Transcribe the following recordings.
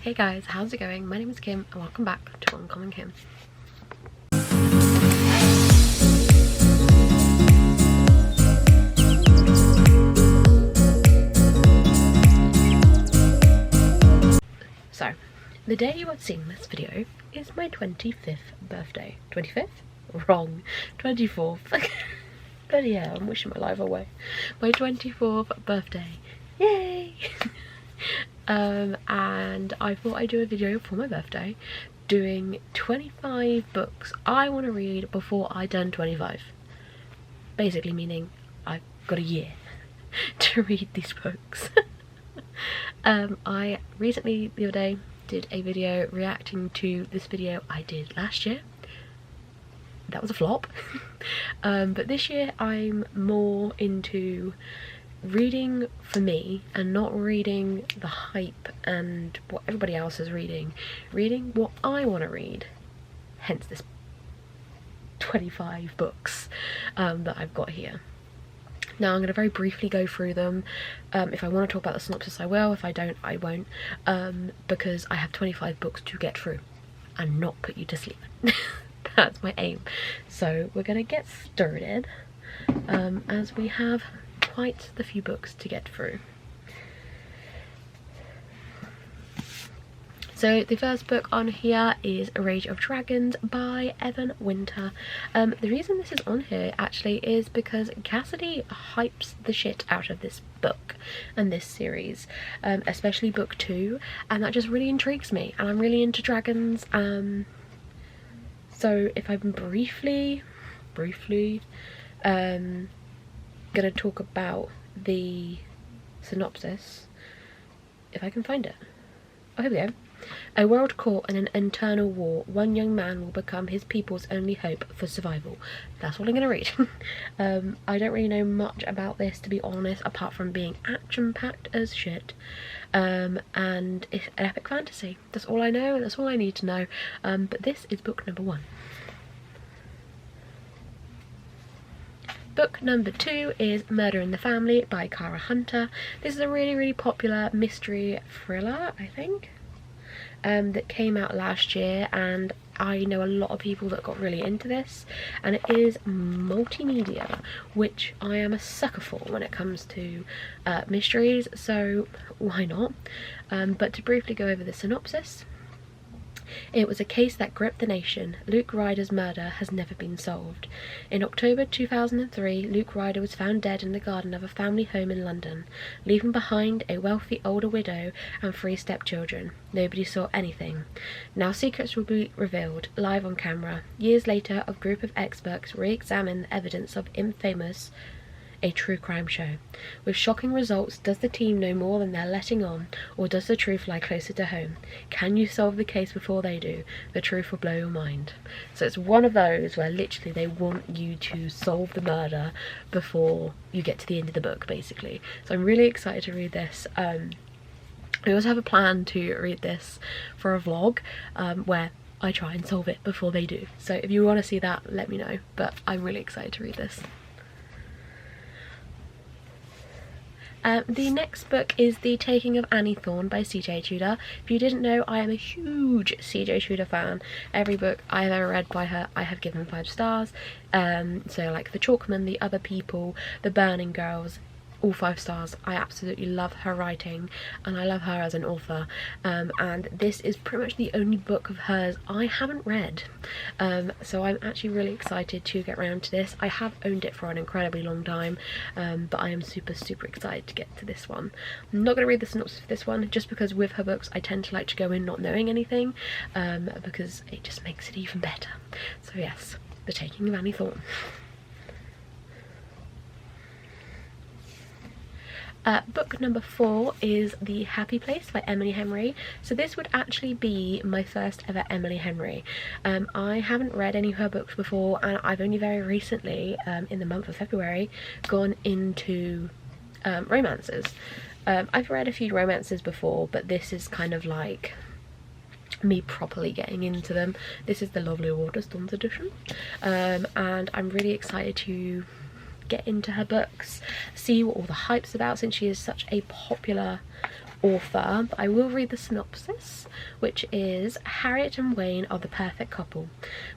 Hey guys, how's it going? My name is Kim and welcome back to Uncommonkim. So, the day you are seeing this video is my 25th birthday. 25th? Wrong. 24th. Bloody hell, I'm wishing my life away. My 24th birthday. Yay! And I thought I'd do a video for my birthday doing 25 books I want to read before I turn 25. Basically meaning I've got a year to read these books. I recently, the other day, did a video reacting to this video I did last year. That was a flop. But this year I'm more into reading for me and not reading the hype and what everybody else is reading what I want to read, hence this 25 books that I've got here. Now I'm going to very briefly go through them. If I want to talk about the synopsis I will, if I don't I won't, because I have 25 books to get through and not put you to sleep. That's my aim. So we're going to get started as we have quite the few books to get through. So the first book on here is A Rage of Dragons by Evan Winter. The reason this is on here actually is because Cassidy hypes the shit out of this book and this series, especially book 2, and that just really intrigues me, and I'm really into dragons. So if I'm briefly gonna talk about the synopsis, if I can find it. Oh, here we go. A world caught in an internal war, one young man will become his people's only hope for survival. That's all I'm gonna read. I don't really know much about this, to be honest, apart from being action-packed as shit. And it's an epic fantasy. That's all I know, that's all I need to know. But this is book number 1. Book number 2 is Murder in the Family by Cara Hunter. This is a really popular mystery thriller, I think, that came out last year, and I know a lot of people that got really into this, and it is multimedia, which I am a sucker for when it comes to mysteries, so why not? But to briefly go over the synopsis. It was a case that gripped the nation. Luke Ryder's murder has never been solved. In October 2003, Luke Ryder was found dead in the garden of a family home in London, leaving behind a wealthy older widow and 3 stepchildren. Nobody saw anything. Now secrets will be revealed, live on camera. Years later, a group of experts re-examine the evidence of Infamous, a true crime show. With shocking results, does the team know more than they're letting on, or does the truth lie closer to home? Can you solve the case before they do? The truth will blow your mind. So it's one of those where literally they want you to solve the murder before you get to the end of the book, basically. So I'm really excited to read this. I also have a plan to read this for a vlog where I try and solve it before they do. So if you want to see that, let me know. But I'm really excited to read this. The next book is The Taking of Annie Thorne by C.J. Tudor. If you didn't know, I am a huge C.J. Tudor fan. Every book I've ever read by her, I have given 5 stars. So like The Chalkman, The Other People, The Burning Girls, all 5 stars. I absolutely love her writing and I love her as an author, and this is pretty much the only book of hers I haven't read, so I'm actually really excited to get around to this. I have owned it for an incredibly long time, but I am super excited to get to this one. I'm not going to read the synopsis for this one just because with her books I tend to like to go in not knowing anything, because it just makes it even better. So yes, The Taking of Annie Thorne. Book number 4 is The Happy Place by Emily Henry. So this would actually be my first ever Emily Henry. I haven't read any of her books before, and I've only very recently, in the month of February, gone into romances. I've read a few romances before, but this is kind of like me properly getting into them. This is the Lovely Waterstones edition, and I'm really excited to get into her books, see what all the hype's about, since she is such a popular author, but I will read the synopsis, which is: Harriet and Wayne are the perfect couple,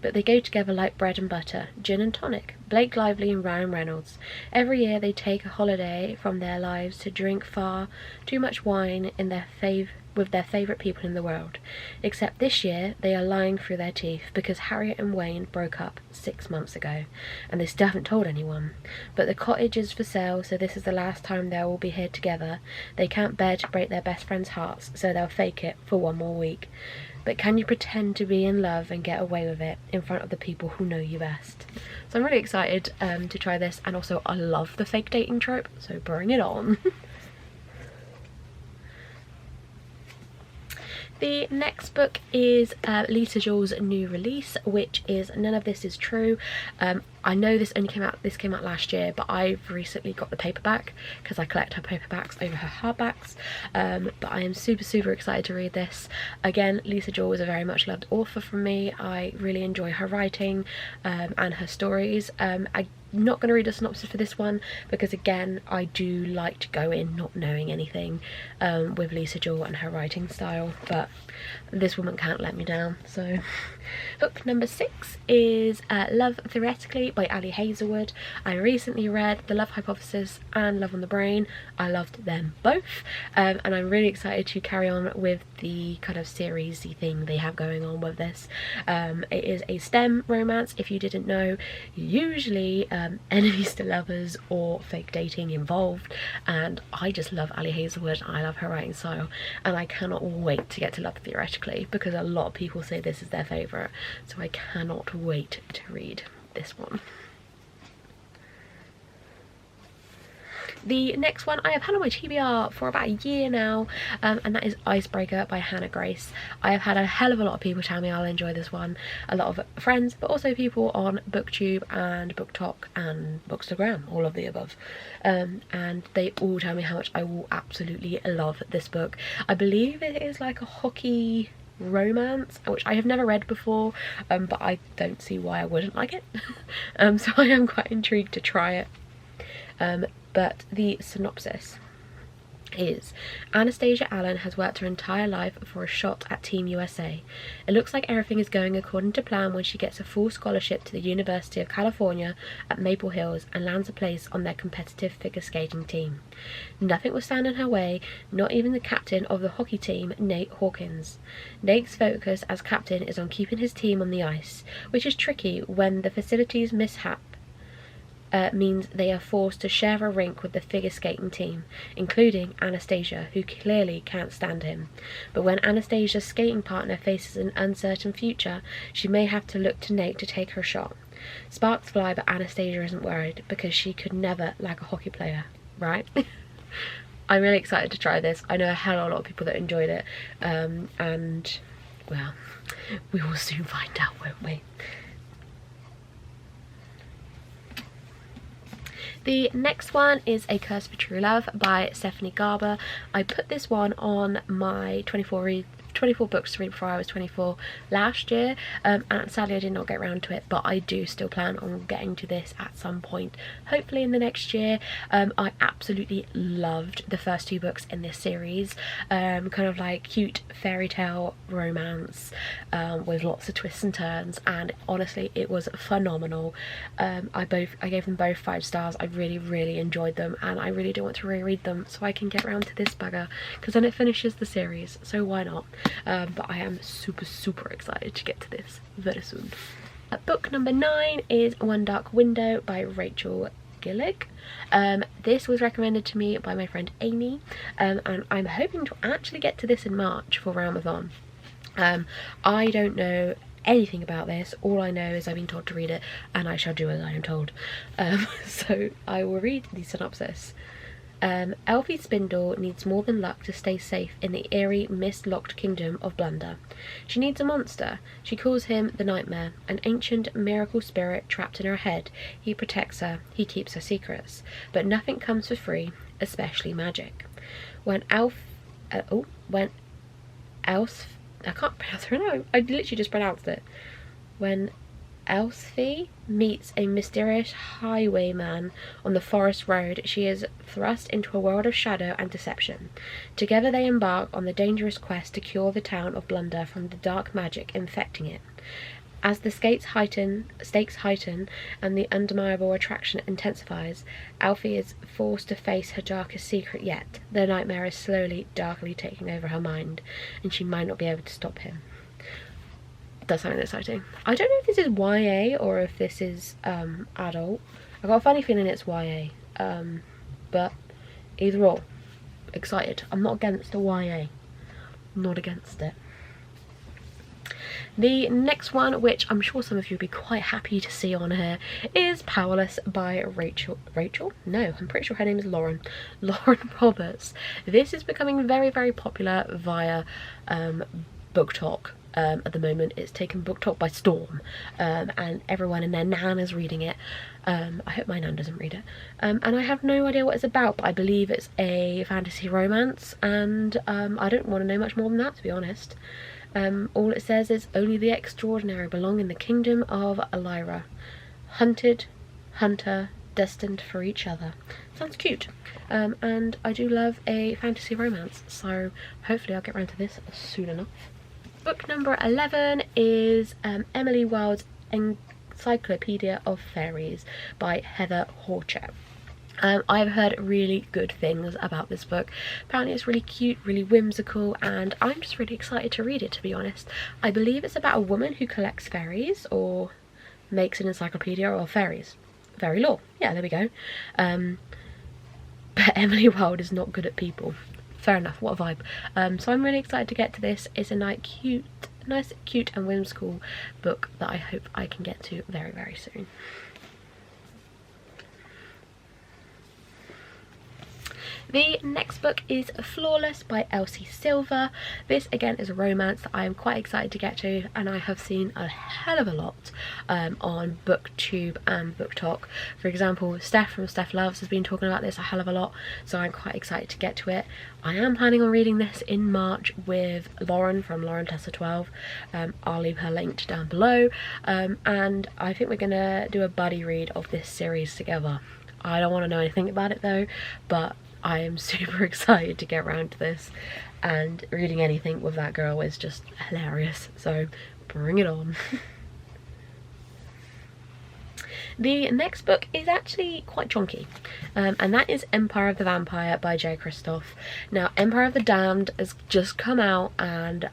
but they go together like bread and butter, gin and tonic. Blake Lively and Ryan Reynolds. Every year they take a holiday from their lives to drink far too much wine in with their favourite people in the world. Except this year they are lying through their teeth because Harriet and Wayne broke up 6 months ago, and they still haven't told anyone. But the cottage is for sale, so this is the last time they'll all be here together. They can't bear to break their best friends' hearts, so they'll fake it for one more week. But can you pretend to be in love and get away with it in front of the people who know you best? So I'm really excited to try this, and also I love the fake dating trope, so bring it on. The next book is Lisa Jewell's new release, which is None of This Is True. I know this came out last year, but I've recently got the paperback because I collect her paperbacks over her hardbacks. But I am super excited to read this. Again, Lisa Jewell is a very much loved author from me. I really enjoy her writing and her stories. I'm not going to read a synopsis for this one because, again, I do like to go in not knowing anything with Lisa Jewell and her writing style, but this woman can't let me down. So book number 6 is Love Theoretically by Ali Hazelwood. I recently read The Love Hypothesis and Love on the Brain. I loved them both, and I'm really excited to carry on with the kind of series-y thing they have going on with this. It is a STEM romance, if you didn't know. Usually enemies to lovers or fake dating involved, and I just love Ali Hazelwood. I love her writing style, and I cannot wait to get to Love Theoretically because a lot of people say this is their favourite, so I cannot wait to read this one. The next one I have had on my TBR for about a year now, and that is Icebreaker by Hannah Grace. I have had a hell of a lot of people tell me I'll enjoy this one. A lot of friends, but also people on booktube and BookTok and Bookstagram, all of the above. And they all tell me how much I will absolutely love this book. I believe it is like a hockey romance, which I have never read before, but I don't see why I wouldn't like it. So I am quite intrigued to try it. But the synopsis is: Anastasia Allen has worked her entire life for a shot at Team USA. It looks like everything is going according to plan when she gets a full scholarship to the University of California at Maple Hills and lands a place on their competitive figure skating team. Nothing will stand in her way, not even the captain of the hockey team, Nate Hawkins. Nate's focus as captain is on keeping his team on the ice, which is tricky when the facilities mishap means they are forced to share a rink with the figure skating team, including Anastasia, who clearly can't stand him. But when Anastasia's skating partner faces an uncertain future, she may have to look to Nate to take her shot. Sparks fly, but Anastasia isn't worried because she could never like a hockey player, right? I'm really excited to try this. I know I had a lot of people that enjoyed it, and well, we will soon find out, won't we? The next one is A Curse for True Love by Stephanie Garber. I put this one on my 24 books to read before I was 24 last year, and sadly I did not get around to it, but I do still plan on getting to this at some point, hopefully in the next year. I absolutely loved the first 2 books in this series, kind of like cute fairy tale romance with lots of twists and turns, and honestly it was phenomenal. I gave them both 5 stars. I really enjoyed them, and I really do want to reread them so I can get around to this bugger, because then it finishes the series, so why not? But I am super excited to get to this very soon. Book number 9 is One Dark Window by Rachel Gillig. This was recommended to me by my friend Amy, and I'm hoping to actually get to this in March for Ramadan. I don't know anything about this. All I know is I've been told to read it, and I shall do as I am told. So I will read the synopsis. Elfie Spindle needs more than luck to stay safe in the eerie, mist-locked kingdom of Blunder. She needs a monster. She calls him the Nightmare, an ancient miracle spirit trapped in her head. He protects her. He keeps her secrets. But nothing comes for free, especially magic. I can't pronounce her name. I literally just pronounced it. When Elsie meets a mysterious highwayman on the forest road. She is thrust into a world of shadow and deception. Together they embark on the dangerous quest to cure the town of Blunder from the dark magic infecting it. As the stakes heighten and the undeniable attraction intensifies, Alfie is forced to face her darkest secret yet. The nightmare is slowly, darkly taking over her mind, and she might not be able to stop him. Does sound exciting. I don't know if this is YA or if this is adult. I've got a funny feeling it's YA, but either or, excited. I'm not against the YA, not against it. The next one, which I'm sure some of you will be quite happy to see on here, is Powerless by Rachel? No, I'm pretty sure her name is Lauren Roberts. This is becoming very, very popular via BookTok. At the moment it's taken BookTok by storm, and everyone and their nan is reading it. I hope my nan doesn't read it, and I have no idea what it's about, but I believe it's a fantasy romance, and I don't want to know much more than that, to be honest. All it says is only the extraordinary belong in the kingdom of Lyra. Hunted, hunter, destined for each other. Sounds cute, and I do love a fantasy romance, so hopefully I'll get around to this soon enough. Book number 11 is Emily Wilde's Encyclopedia of Fairies by Heather Horcher. I've heard really good things about this book. Apparently it's really cute, really whimsical, and I'm just really excited to read it, to be honest. I believe it's about a woman who collects fairies, or makes an encyclopedia of fairies. Fairy lore. Yeah, there we go. But Emily Wilde is not good at people. Fair enough, what a vibe. So I'm really excited to get to this. It's a nice, cute and whimsical book that I hope I can get to very, very soon. The next book is Flawless by Elsie Silver. This again is a romance that I am quite excited to get to, and I have seen a hell of a lot on BookTube and BookTok. For example, Steph from Steph Loves has been talking about this a hell of a lot, so I'm quite excited to get to it. I am planning on reading this in March with Lauren from Lauren Tessa 12. I'll leave her linked down below, and I think we're gonna do a buddy read of this series together. I don't want to know anything about it though, but I am super excited to get around to this, and reading anything with that girl is just hilarious, so bring it on. The next book is actually quite chunky, and that is Empire of the Vampire by J. Kristoff. Now, Empire of the Damned has just come out, and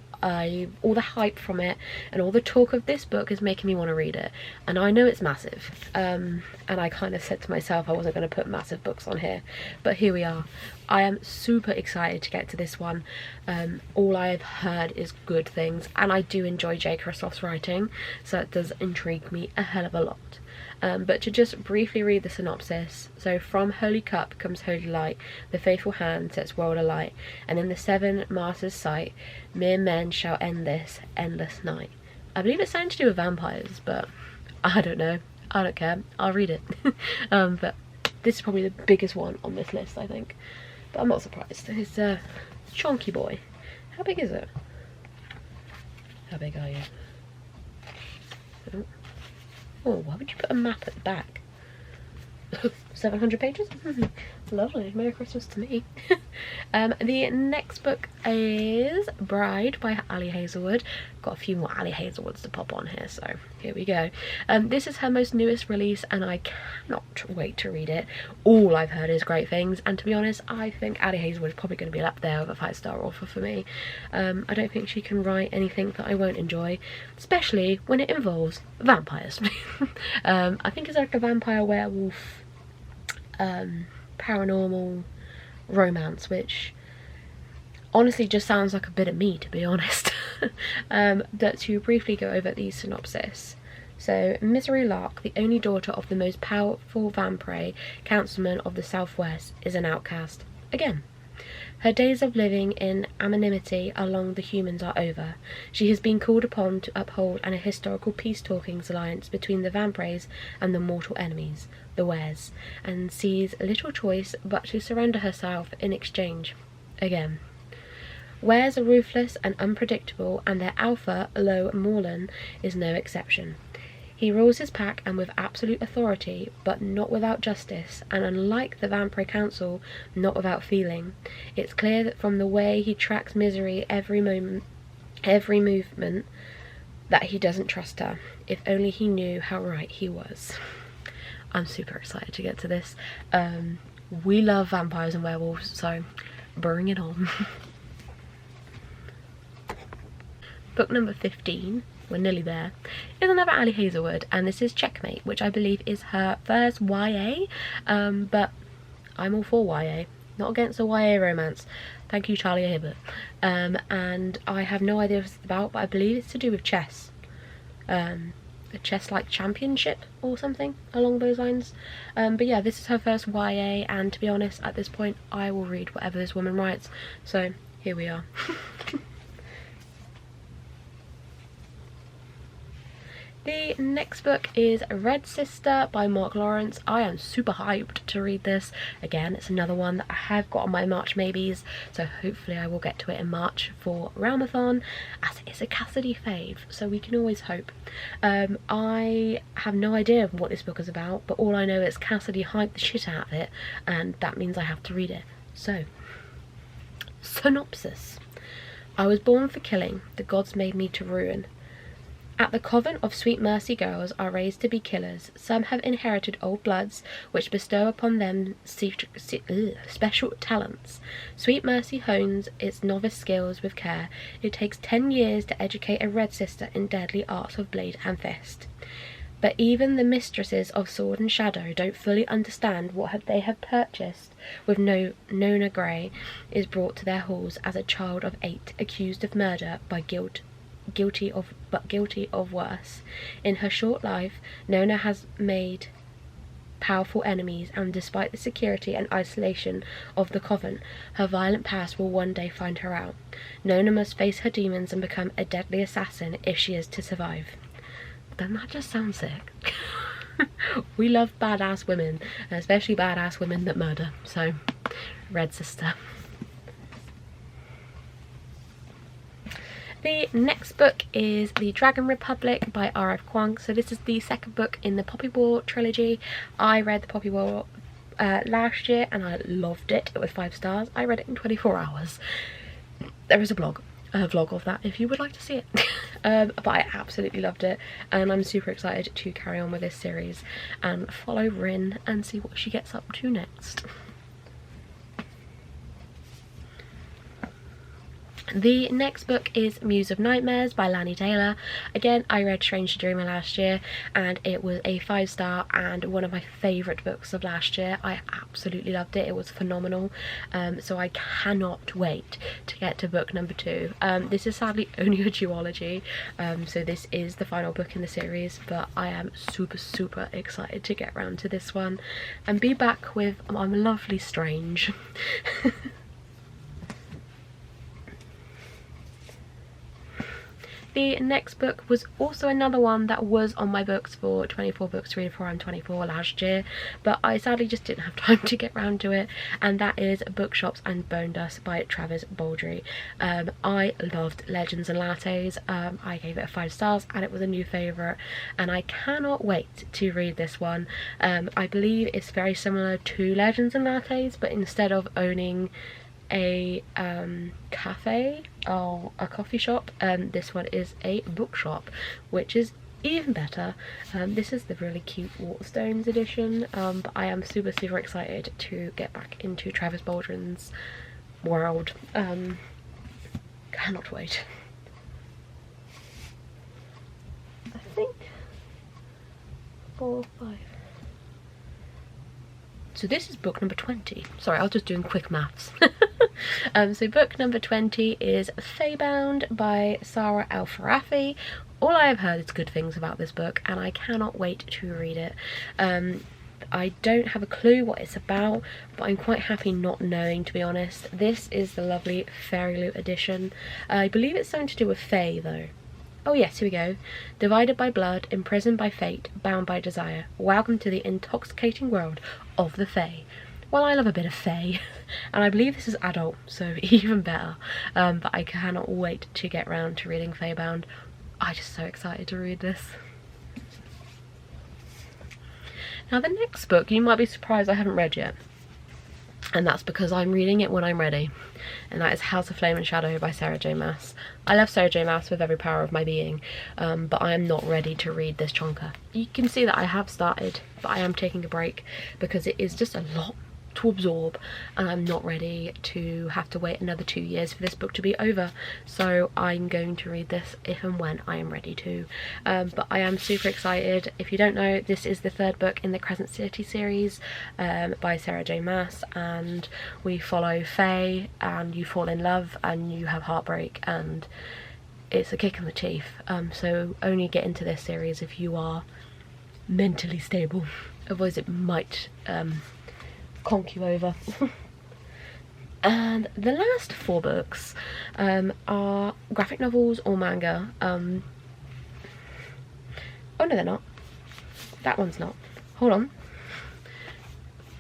all the hype from it and all the talk of this book is making me want to read it, and I know it's massive, and I kind of said to myself I wasn't going to put massive books on here, but here we are. I am super excited to get to this one. All I've heard is good things, and I do enjoy J. Kristoff's writing, so it does intrigue me a hell of a lot. But to just briefly read the synopsis: so from Holy Cup comes Holy Light, the faithful hand sets world alight, and in the seven martyrs' sight, mere men shall end this endless night. I believe it's something to do with vampires, but I don't know. I don't care. I'll read it. But this is probably the biggest one on this list, I think. But I'm not surprised. It's a chunky boy. How big is it? How big are you? Oh, why would you put a map at the back? 700 pages? Lovely. Merry Christmas to me. The next book is Bride by Ali Hazelwood. Got a few more Ali Hazelwoods to pop on here, so here we go. This is her most newest release, and I cannot wait to read it. All I've heard is great things, and to be honest, I think Ali Hazelwood is probably going to be up there with a 5-star offer for me. I don't think she can write anything that I won't enjoy, especially when it involves vampires. I think it's like a vampire werewolf paranormal romance, which honestly just sounds like a bit of me, to be honest. But to briefly go over the synopsis: so Misery Lark, the only daughter of the most powerful vampire councilman of the Southwest, is an outcast again. Her days of living in anonymity among the humans are over. She has been called upon to uphold an historical peace-talking alliance between the vampires and the mortal enemies, the Wares, and sees little choice but to surrender herself in exchange. Again. Wares are ruthless and unpredictable, and their alpha, Lo Morlan, is no exception. He rules his pack and with absolute authority, but not without justice, and unlike the Vampire Council, not without feeling. It's clear that from the way he tracks Misery every movement, that he doesn't trust her. If only he knew how right he was. I'm super excited to get to this. We love vampires and werewolves, so bring it on. Book number 15, we're nearly there, is another Ali Hazelwood, and this is Checkmate, which I believe is her first YA, but I'm all for YA. Not against a YA romance. Thank you, Charlie Hibbert. And I have no idea what it's about, but I believe it's to do with chess. A chess-like championship or something along those lines. But yeah, this is her first YA, and to be honest, at this point, I will read whatever this woman writes. So, here we are. The next book is Red Sister by Mark Lawrence. I am super hyped to read this. Again, it's another one that I have got on my March maybes, so hopefully I will get to it in March for Realmathon, as it is a Cassidy fave, so we can always hope. I have no idea what this book is about, but all I know is Cassidy hyped the shit out of it, and that means I have to read it. So, synopsis. I was born for killing, the gods made me to ruin. At the Coven of Sweet Mercy girls are raised to be killers. Some have inherited old bloods, which bestow upon them special talents. Sweet Mercy hones its novice skills with care. It takes 10 years to educate a Red Sister in deadly arts of blade and fist. But even the mistresses of Sword and Shadow don't fully understand what they have purchased with Nona Grey is brought to their halls as a child of 8, accused of murder by guilty of worse. In her short life, Nona has made powerful enemies, and despite the security and isolation of the Coven, her violent past will one day find her out. Nona must face her demons and become a deadly assassin if she is to survive. Doesn't that just sound sick? We love badass women, especially badass women that murder, so Red Sister. The next book is The Dragon Republic by R.F. Kuang. So this is the second book in the Poppy War trilogy. I read the Poppy War last year and I loved it. It was 5 stars. I read it in 24 hours. There is a vlog of that if you would like to see it. But I absolutely loved it, and I'm super excited to carry on with this series and follow Rin and see what she gets up to next. The next book is Muse of Nightmares by Lani Taylor. Again, I read Strange Dreamer last year and it was a 5-star and one of my favourite books of last year. I absolutely loved it. It was phenomenal. So I cannot wait to get to book number 2. This is sadly only a duology, so this is the final book in the series, but I am super excited to get around to this one and be back with my lovely Strange. The next book was also another one that was on my books for 24 books to read for I'm 24 last year, but I sadly just didn't have time to get round to it, and that is Bookshops and Bone Dust by Travis Baldry. I loved Legends and Lattes. I gave it 5 stars and it was a new favourite, and I cannot wait to read this one. I believe it's very similar to Legends and Lattes, but instead of owning a cafe or a coffee shop, this one is a bookshop, which is even better. This is the really cute Waterstones edition, but I am super excited to get back into Travis Baldwin's world. Cannot wait. I think 4 or 5. So this is book number 20. Sorry, I was just doing quick maths. So book number 20 is Feybound by Sarah El-Farafi. All I have heard is good things about this book and I cannot wait to read it. I don't have a clue what it's about, but I'm quite happy not knowing, to be honest. This is the lovely Fairy Loot edition. I believe it's something to do with Fae though. Oh yes, here we go. Divided by blood, imprisoned by fate, bound by desire. Welcome to the intoxicating world of the Fae. Well, I love a bit of Fae, and I believe this is adult, so even better. But I cannot wait to get round to reading Feybound. I'm just so excited to read this. Now the next book you might be surprised I haven't read yet, and that's because I'm reading it when I'm ready, and that is House of Flame and Shadow by Sarah J Maas. I love Sarah J Maas with every power of my being, but I am not ready to read this chonker. You can see that I have started, but I am taking a break because it is just a lot to absorb, and I'm not ready to have to wait another 2 years for this book to be over. So I'm going to read this if and when I am ready to. But I am super excited. If you don't know, this is the third book in the Crescent City series by Sarah J Maas, and we follow Faye, and you fall in love and you have heartbreak, and it's a kick in the teeth. So only get into this series if you are mentally stable, otherwise it might conk you over. And the last 4 books are graphic novels or manga. Oh no, they're not. That one's not. Hold on.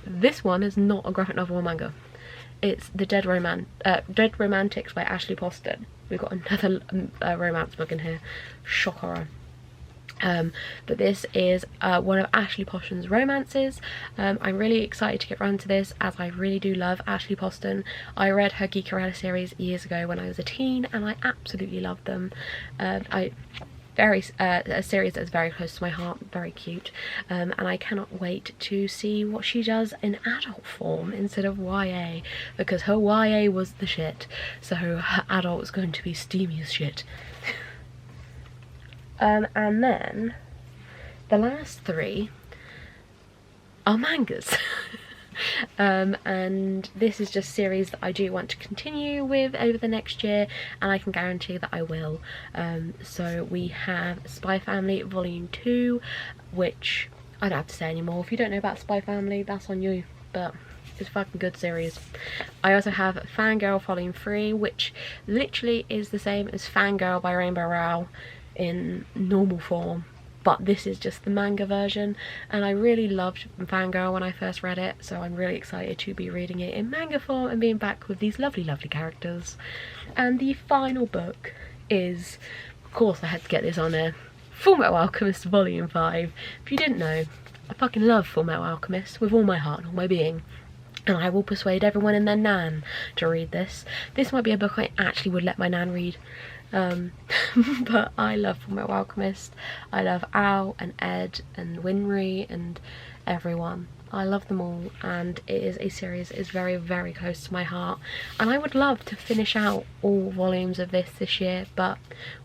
This one is not a graphic novel or manga. It's the Dead Romantics by Ashley Poston. We've got another romance book in here. Shock horror. But this is one of Ashley Poston's romances. I'm really excited to get around to this, as I really do love Ashley Poston. I read her Geekerella series years ago when I was a teen, and I absolutely loved them. A series that's very close to my heart, very cute, and I cannot wait to see what she does in adult form instead of YA, because her YA was the shit, so her adult is going to be steamy as shit. And then the last 3 are mangas. And this is just series that I do want to continue with over the next year, and I can guarantee that I will. So we have Spy Family Volume 2, which I don't have to say anymore. If you don't know about Spy Family, that's on you, but it's a fucking good series. I also have Fangirl Volume 3, which literally is the same as Fangirl by Rainbow Rowell in normal form, but this is just the manga version, and I really loved Fangirl when I first read it, so I'm really excited to be reading it in manga form and being back with these lovely characters. And the final book is, of course I had to get this on there, Fullmetal Alchemist Volume 5. If you didn't know, I fucking love Fullmetal Alchemist with all my heart and all my being, and I will persuade everyone and their nan to read this. This might be a book I actually would let my nan read. But I love Fullmetal Alchemist. I love Al and Ed and Winry and everyone. I love them all, and it is a series that is very, very close to my heart, and I would love to finish out all volumes of this year, but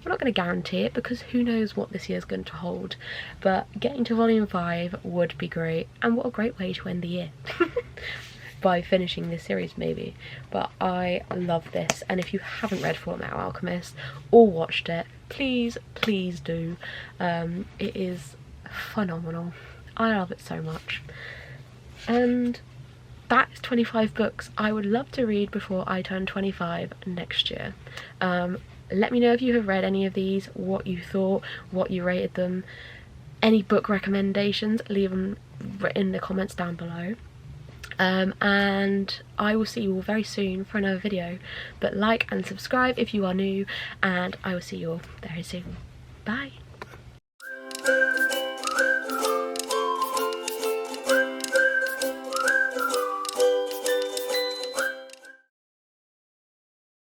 we're not going to guarantee it because who knows what this year is going to hold. But getting to volume 5 would be great, and what a great way to end the year. By finishing this series maybe. But I love this, and if you haven't read Fullmetal Alchemist or watched it, please do. It is phenomenal. I love it so much. And that's 25 books I would love to read before I turn 25 next year. Let me know if you have read any of these, what you thought, what you rated them, any book recommendations, leave them in the comments down below. And I will see you all very soon for another video, but like and subscribe if you are new, and I will see you all very soon. Bye.